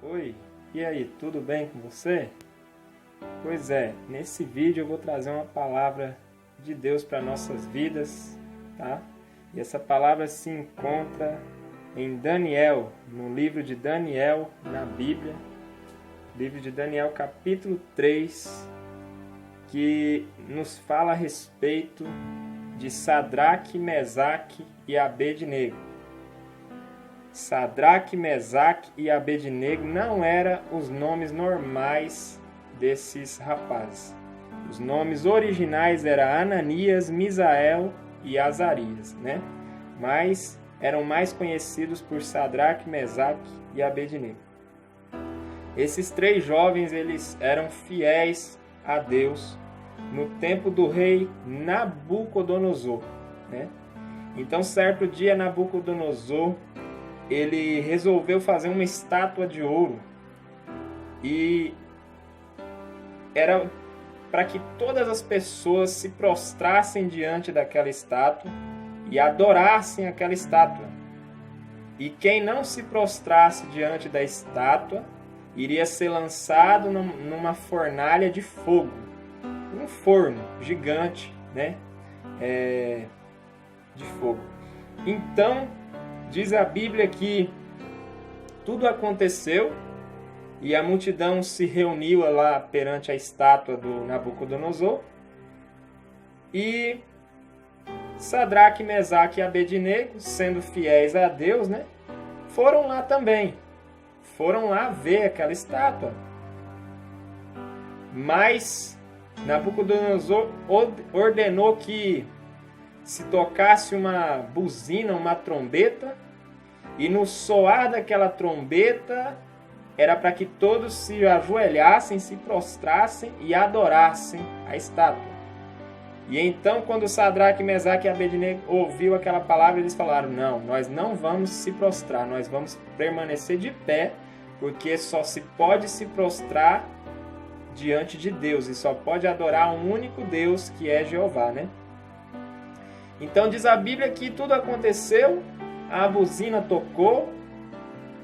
Oi, e aí, tudo bem com você? Pois é, nesse vídeo eu vou trazer uma palavra de Deus para nossas vidas, tá? E essa palavra se encontra em Daniel, no livro de Daniel, na Bíblia, livro de Daniel capítulo 3, que nos fala a respeito de Sadraque, Mesaque e Abednego. Sadraque, Mesaque e Abednego não eram os nomes normais desses rapazes. Os nomes originais eram Ananias, Misael e Azarias, né? Mas eram mais conhecidos por Sadraque, Mesaque e Abednego. Esses três jovens, eles eram fiéis a Deus no tempo do rei Nabucodonosor, né? Então, certo dia, Nabucodonosor, ele resolveu fazer uma estátua de ouro e era para que todas as pessoas se prostrassem diante daquela estátua e adorassem aquela estátua. E quem não se prostrasse diante da estátua iria ser lançado numa fornalha de fogo, um forno gigante, né? De fogo. Então, diz a Bíblia que tudo aconteceu e a multidão se reuniu lá perante a estátua do Nabucodonosor e Sadraque, Mesaque e Abednego, sendo fiéis a Deus, né, foram lá também. Foram lá ver aquela estátua. Mas Nabucodonosor ordenou que se tocasse uma buzina, uma trombeta, e no soar daquela trombeta era para que todos se ajoelhassem, se prostrassem e adorassem a estátua. E então, quando Sadraque, Mesaque e Abednego ouviu aquela palavra, eles falaram: não, nós não vamos se prostrar, nós vamos permanecer de pé, porque só se pode se prostrar diante de Deus, e só pode adorar um único Deus, que é Jeová, né? Então diz a Bíblia que tudo aconteceu, a buzina tocou,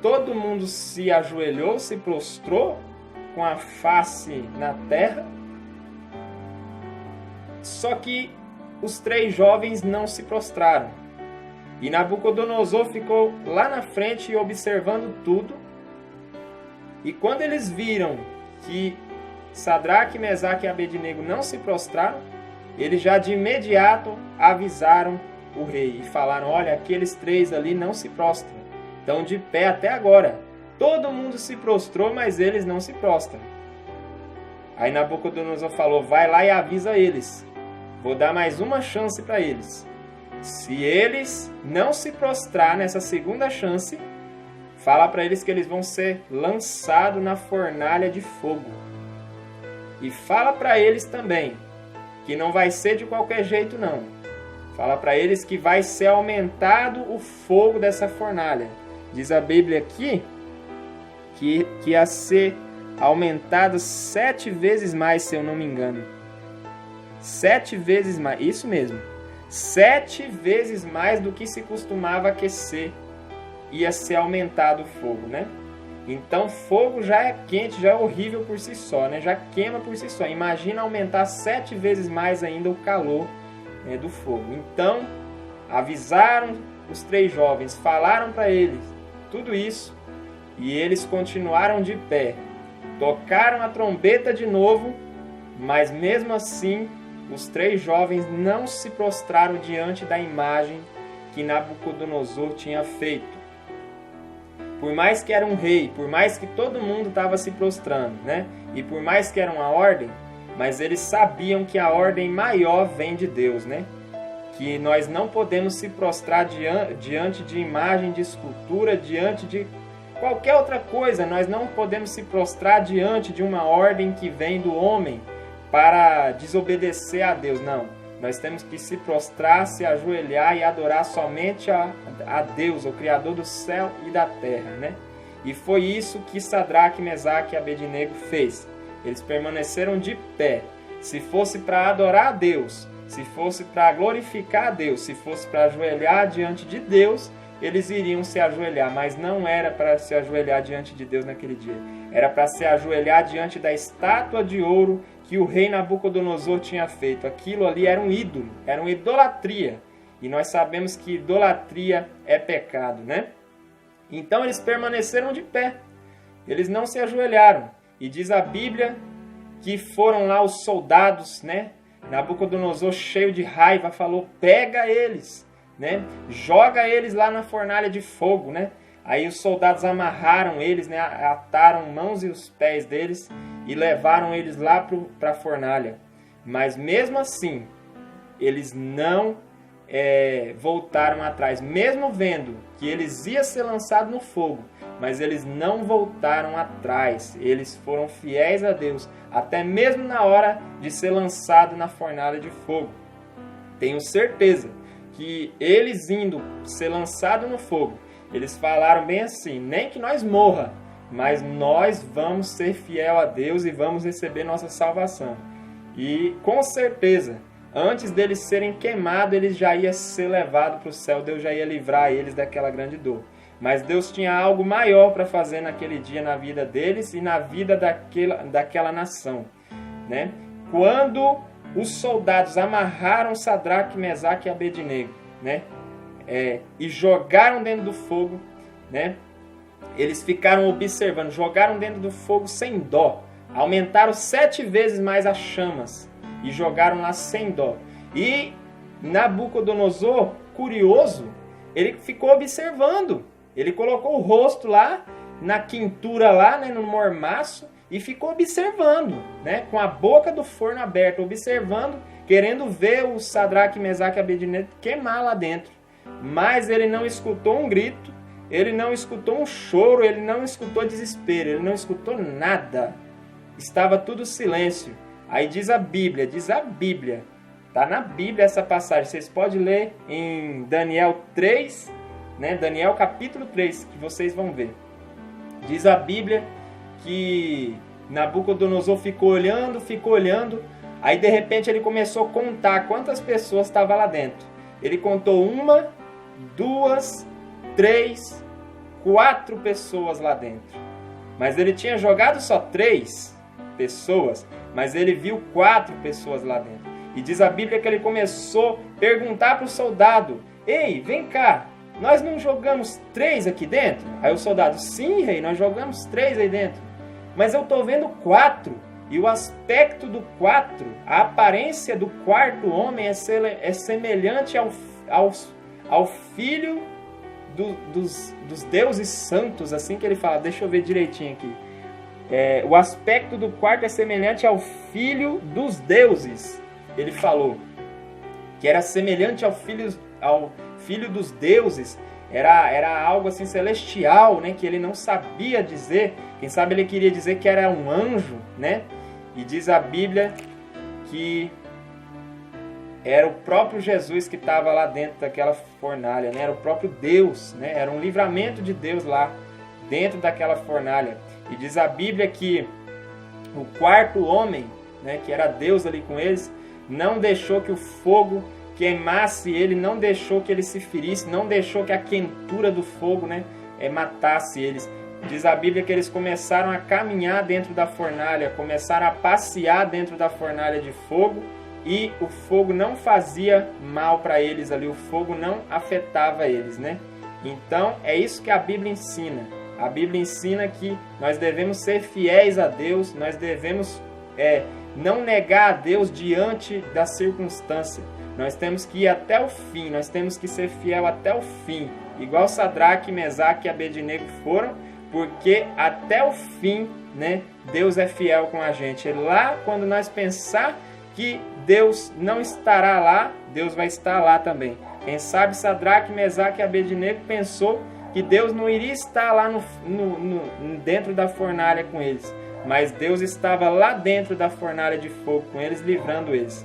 todo mundo se ajoelhou, se prostrou com a face na terra. Só que os três jovens não se prostraram. E Nabucodonosor ficou lá na frente observando tudo. E quando eles viram que Sadraque, Mesaque e Abednego não se prostraram, eles já de imediato avisaram o rei e falaram: olha, aqueles três ali não se prostram, estão de pé até agora. Todo mundo se prostrou, mas eles não se prostram. Aí Nabucodonosor falou: vai lá e avisa eles, vou dar mais uma chance para eles. Se eles não se prostrar nessa segunda chance, fala para eles que eles vão ser lançados na fornalha de fogo. E fala para eles também que não vai ser de qualquer jeito, não. Fala para eles que vai ser aumentado o fogo dessa fornalha. Diz a Bíblia aqui que ia ser aumentado 7 vezes mais, se eu não me engano. 7 vezes mais, isso mesmo. 7 vezes mais do que se costumava aquecer ia ser aumentado o fogo, né? Então, fogo já é quente, já é horrível por si só, né? Já queima por si só. Imagina aumentar 7 vezes mais ainda o calor, né, do fogo. Então, avisaram os três jovens, falaram para eles tudo isso, e eles continuaram de pé. Tocaram a trombeta de novo, mas mesmo assim, os três jovens não se prostraram diante da imagem que Nabucodonosor tinha feito. Por mais que era um rei, por mais que todo mundo estava se prostrando, né? E por mais que era uma ordem, mas eles sabiam que a ordem maior vem de Deus, né? Que nós não podemos se prostrar diante de imagem de escultura, diante de qualquer outra coisa. Nós não podemos se prostrar diante de uma ordem que vem do homem para desobedecer a Deus, não. Nós temos que se prostrar, se ajoelhar e adorar somente a Deus, o Criador do céu e da terra, né? E foi isso que Sadraque, Mesaque e Abednego fez. Eles permaneceram de pé. Se fosse para adorar a Deus, se fosse para glorificar a Deus, se fosse para ajoelhar diante de Deus, eles iriam se ajoelhar, mas não era para se ajoelhar diante de Deus naquele dia. Era para se ajoelhar diante da estátua de ouro que o rei Nabucodonosor tinha feito. Aquilo ali era um ídolo, era uma idolatria. E nós sabemos que idolatria é pecado, né? Então eles permaneceram de pé. Eles não se ajoelharam. E diz a Bíblia que foram lá os soldados, né? Nabucodonosor, cheio de raiva, falou: pega eles, né? Joga eles lá na fornalha de fogo, né? Aí os soldados amarraram eles, né? Ataram mãos e os pés deles e levaram eles lá para a fornalha. Mas mesmo assim, eles não voltaram atrás, mesmo vendo que eles iam ser lançados no fogo, mas eles não voltaram atrás. Eles foram fiéis a Deus, até mesmo na hora de ser lançado na fornalha de fogo. Tenho certeza que eles indo ser lançados no fogo, eles falaram bem assim: nem que nós morra, mas nós vamos ser fiel a Deus e vamos receber nossa salvação. E com certeza, antes deles serem queimados, eles já iam ser levados para o céu. Deus já ia livrar eles daquela grande dor. Mas Deus tinha algo maior para fazer naquele dia na vida deles e na vida daquela nação, né? Quando os soldados amarraram Sadraque, Mesaque e Abednego, né? E jogaram dentro do fogo, né? Eles ficaram observando, jogaram dentro do fogo sem dó, aumentaram 7 vezes mais as chamas e jogaram lá sem dó. E Nabucodonosor, curioso, ele ficou observando. Ele colocou o rosto lá na quintura lá, né, no mormaço, e ficou observando, né, com a boca do forno aberta, observando, querendo ver o Sadraque, Mesaque e Abednego queimar lá dentro. Mas ele não escutou um grito, ele não escutou um choro, ele não escutou desespero, ele não escutou nada. Estava tudo silêncio. Aí diz a Bíblia, está na Bíblia essa passagem, vocês podem ler em Daniel 3, né? Daniel capítulo 3, que vocês vão ver. Diz a Bíblia que Nabucodonosor ficou olhando, aí de repente ele começou a contar quantas pessoas estavam lá dentro. Ele contou 1, 2, 3, 4 pessoas lá dentro. Mas ele tinha jogado só 3 pessoas, mas ele viu 4 pessoas lá dentro. E diz a Bíblia que ele começou a perguntar para o soldado: ei, vem cá, nós não jogamos 3 aqui dentro? Aí o soldado: sim, rei, nós jogamos 3 aí dentro. Mas eu estou vendo 4. E o aspecto do 4, a aparência do quarto homem é semelhante ao filho dos deuses santos, assim que ele fala. Deixa eu ver direitinho aqui. O aspecto do quarto é semelhante ao filho dos deuses. Ele falou que era semelhante ao filho dos deuses. Era algo assim celestial, né, que ele não sabia dizer. Quem sabe ele queria dizer que era um anjo, né? E diz a Bíblia que era o próprio Jesus que estava lá dentro daquela fornalha, né? Era o próprio Deus, né? Era um livramento de Deus lá dentro daquela fornalha. E diz a Bíblia que o quarto homem, né, que era Deus ali com eles, não deixou que o fogo queimasse ele, não deixou que ele se ferisse, não deixou que a quentura do fogo, né, matasse eles. Diz a Bíblia que eles começaram a caminhar dentro da fornalha, começaram a passear dentro da fornalha de fogo, e o fogo não fazia mal para eles ali, o fogo não afetava eles, né? Então é isso que a Bíblia ensina. A Bíblia ensina que nós devemos ser fiéis a Deus, nós devemos não negar a Deus diante da circunstância. Nós temos que ir até o fim, nós temos que ser fiel até o fim, igual Sadraque, Mesaque e Abednego foram, porque até o fim, né, Deus é fiel com a gente. Lá, quando nós pensar que Deus não estará lá, Deus vai estar lá também. Quem sabe Sadraque, Mesaque e Abednego pensou que Deus não iria estar lá dentro da fornalha com eles, mas Deus estava lá dentro da fornalha de fogo com eles, livrando eles.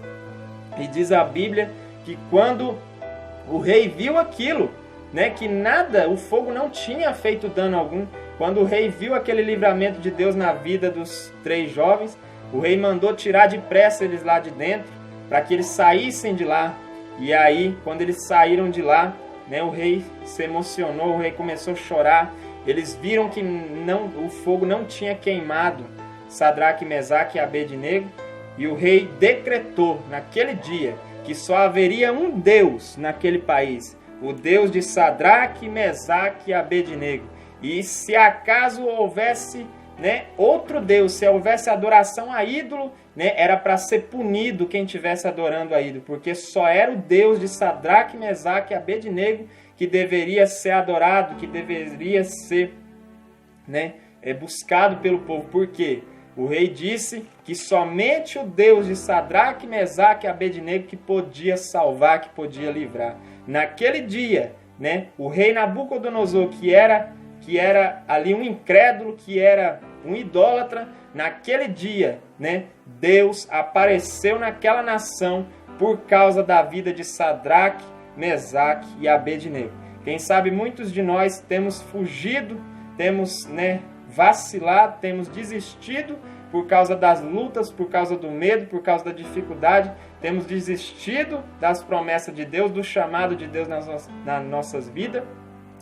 E diz a Bíblia que quando o rei viu aquilo, né, que nada, o fogo não tinha feito dano algum, quando o rei viu aquele livramento de Deus na vida dos 3 jovens, o rei mandou tirar depressa eles lá de dentro, para que eles saíssem de lá. E aí, quando eles saíram de lá, né? O rei se emocionou, o rei começou a chorar. Eles viram que o fogo não tinha queimado Sadraque, Mesaque e Abednego, e o rei decretou naquele dia que só haveria um Deus naquele país, o Deus de Sadraque, Mesaque e Abednego. E se acaso houvesse, né, outro Deus, se houvesse adoração a ídolo, né, era para ser punido quem estivesse adorando a ídolo, porque só era o Deus de Sadraque, Mesaque e Abednego que deveria ser adorado, que deveria ser, né, buscado pelo povo. Por quê? O rei disse que somente o Deus de Sadraque, Mesaque e Abednego que podia salvar, que podia livrar. Naquele dia, né, o rei Nabucodonosor, que era ali um incrédulo, que era um idólatra, naquele dia, né, Deus apareceu naquela nação por causa da vida de Sadraque, Mesaque e Abednego. Quem sabe muitos de nós temos fugido, temos, né, vacilado, temos desistido por causa das lutas, por causa do medo, por causa da dificuldade, temos desistido das promessas de Deus, do chamado de Deus nas nossas vidas.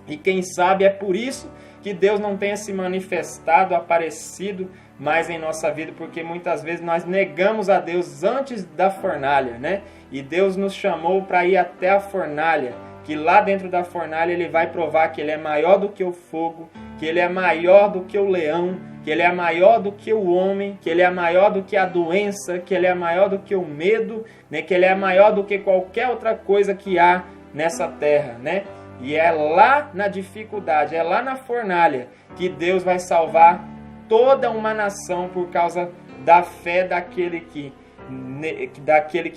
E quem sabe é por isso que Deus não tenha se manifestado, aparecido mais em nossa vida, porque muitas vezes nós negamos a Deus antes da fornalha, né? E Deus nos chamou para ir até a fornalha, que lá dentro da fornalha Ele vai provar que Ele é maior do que o fogo, que Ele é maior do que o leão, que Ele é maior do que o homem, que Ele é maior do que a doença, que Ele é maior do que o medo, né? Que Ele é maior do que qualquer outra coisa que há nessa terra, né? E é lá na dificuldade, é lá na fornalha que Deus vai salvar toda uma nação por causa da fé daquele que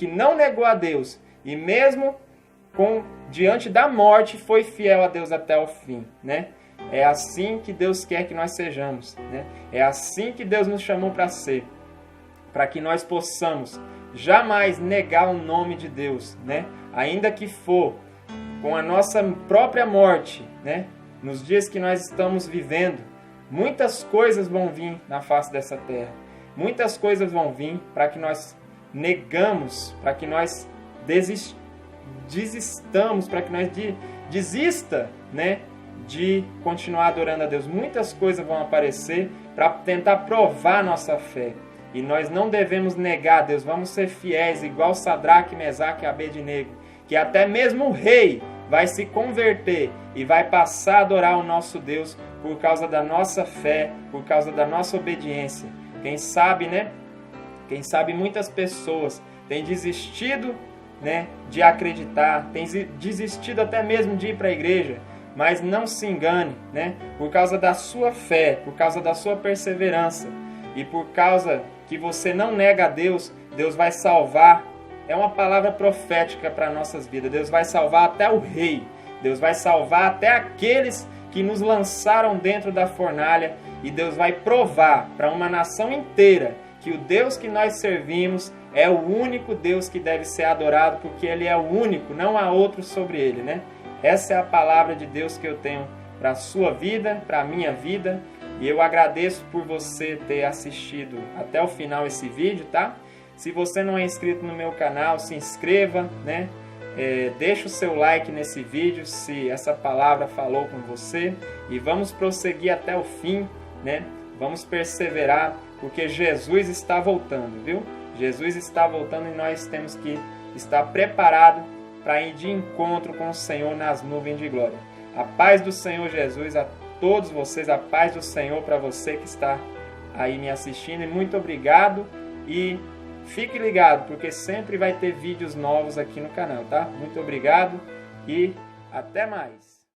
não negou a Deus e mesmo diante da morte foi fiel a Deus até o fim, né? É assim que Deus quer que nós sejamos, né? É assim que Deus nos chamou para ser, para que nós possamos jamais negar o nome de Deus, né? Ainda que for com a nossa própria morte, né? Nos dias que nós estamos vivendo, muitas coisas vão vir na face dessa terra. Muitas coisas vão vir para que nós negamos, para que nós desistamos, para que nós desista, né, de continuar adorando a Deus. Muitas coisas vão aparecer para tentar provar nossa fé. E nós não devemos negar a Deus. Vamos ser fiéis, igual Sadraque, Mesaque e Abednego, que até mesmo o rei vai se converter e vai passar a adorar o nosso Deus por causa da nossa fé, por causa da nossa obediência. Quem sabe, né? Quem sabe muitas pessoas têm desistido, né, de acreditar, têm desistido até mesmo de ir para a igreja, mas não se engane, né? Por causa da sua fé, por causa da sua perseverança e por causa que você não nega a Deus, Deus vai salvar. É uma palavra profética para nossas vidas. Deus vai salvar até o rei. Deus vai salvar até aqueles que nos lançaram dentro da fornalha. E Deus vai provar para uma nação inteira que o Deus que nós servimos é o único Deus que deve ser adorado, porque Ele é o único, não há outro sobre Ele, né? Essa é a palavra de Deus que eu tenho para a sua vida, para a minha vida. E eu agradeço por você ter assistido até o final esse vídeo, tá? Se você não é inscrito no meu canal, se inscreva, né? Deixa o seu like nesse vídeo se essa palavra falou com você. E vamos prosseguir até o fim, né? Vamos perseverar, porque Jesus está voltando, viu? Jesus está voltando e nós temos que estar preparados para ir de encontro com o Senhor nas nuvens de glória. A paz do Senhor Jesus a todos vocês, a paz do Senhor para você que está aí me assistindo. E muito obrigado e fique ligado, porque sempre vai ter vídeos novos aqui no canal, tá? Muito obrigado e até mais!